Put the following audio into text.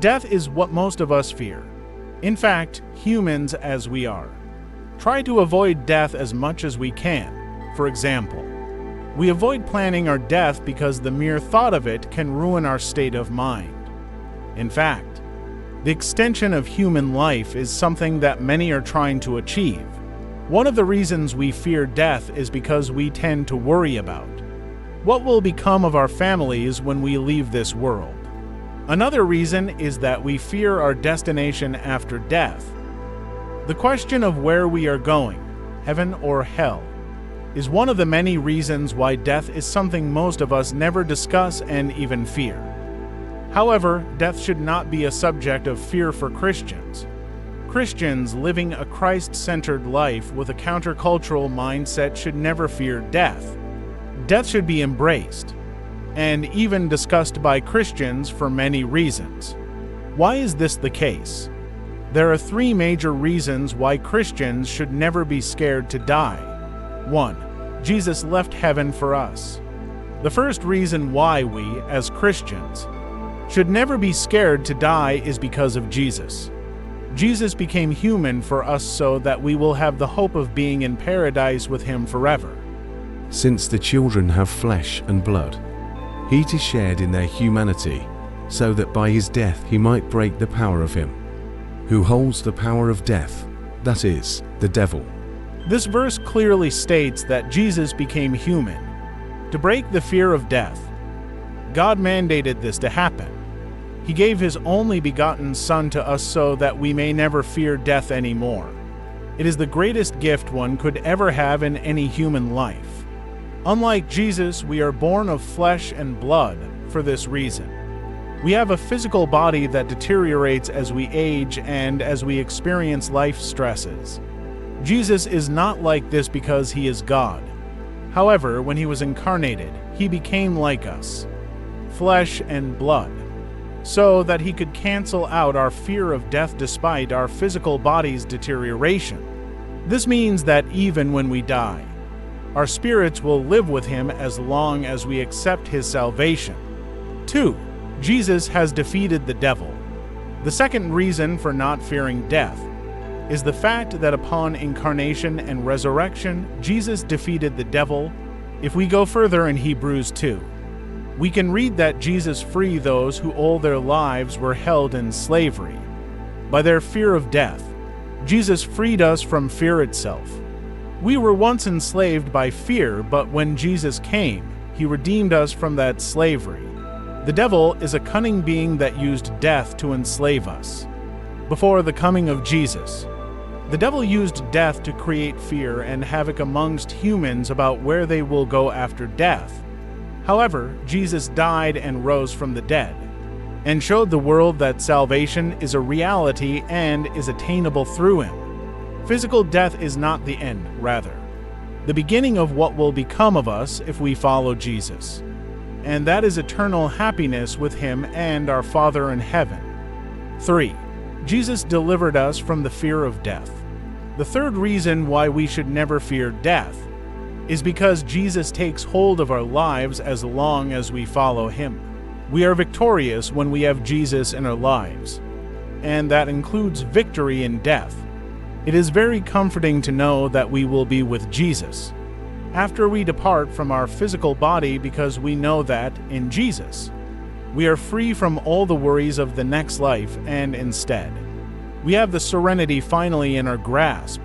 Death is what most of us fear. In fact, humans as we are, try to avoid death as much as we can. For example, we avoid planning our death because the mere thought of it can ruin our state of mind. In fact, the extension of human life is something that many are trying to achieve. One of the reasons we fear death is because we tend to worry about what will become of our families when we leave this world. Another reason is that we fear our destination after death. The question of where we are going, heaven or hell, is one of the many reasons why death is something most of us never discuss and even fear. However, death should not be a subject of fear for Christians. Christians living a Christ-centered life with a countercultural mindset should never fear death. Death should be embraced, and even discussed by Christians for many reasons. Why is this the case? There are three major reasons why Christians should never be scared to die. 1. Jesus left heaven for us. The first reason why we, as Christians, should never be scared to die is because of Jesus. Jesus became human for us so that we will have the hope of being in paradise with Him forever. Since the children have flesh and blood, heat is shared in their humanity, so that by His death He might break the power of him who holds the power of death, that is, the devil. This verse clearly states that Jesus became human to break the fear of death. God mandated this to happen. He gave His only begotten Son to us so that we may never fear death anymore. It is the greatest gift one could ever have in any human life. Unlike Jesus, we are born of flesh and blood for this reason. We have a physical body that deteriorates as we age and as we experience life stresses. Jesus is not like this because He is God. However, when He was incarnated, He became like us, flesh and blood, so that He could cancel out our fear of death despite our physical body's deterioration. This means that even when we die, our spirits will live with Him as long as we accept His salvation. 2. Jesus has defeated the devil. The second reason for not fearing death is the fact that upon incarnation and resurrection, Jesus defeated the devil. If we go further in Hebrews 2, we can read that Jesus freed those who all their lives were held in slavery by their fear of death. Jesus freed us from fear itself. We were once enslaved by fear, but when Jesus came, He redeemed us from that slavery. The devil is a cunning being that used death to enslave us. Before the coming of Jesus, the devil used death to create fear and havoc amongst humans about where they will go after death. However, Jesus died and rose from the dead, and showed the world that salvation is a reality and is attainable through Him. Physical death is not the end, rather, the beginning of what will become of us if we follow Jesus, and that is eternal happiness with Him and our Father in heaven. 3. Jesus delivered us from the fear of death. The third reason why we should never fear death is because Jesus takes hold of our lives as long as we follow Him. We are victorious when we have Jesus in our lives, and that includes victory in death. It is very comforting to know that we will be with Jesus after we depart from our physical body, because we know that, in Jesus, we are free from all the worries of the next life, and instead, we have the serenity finally in our grasp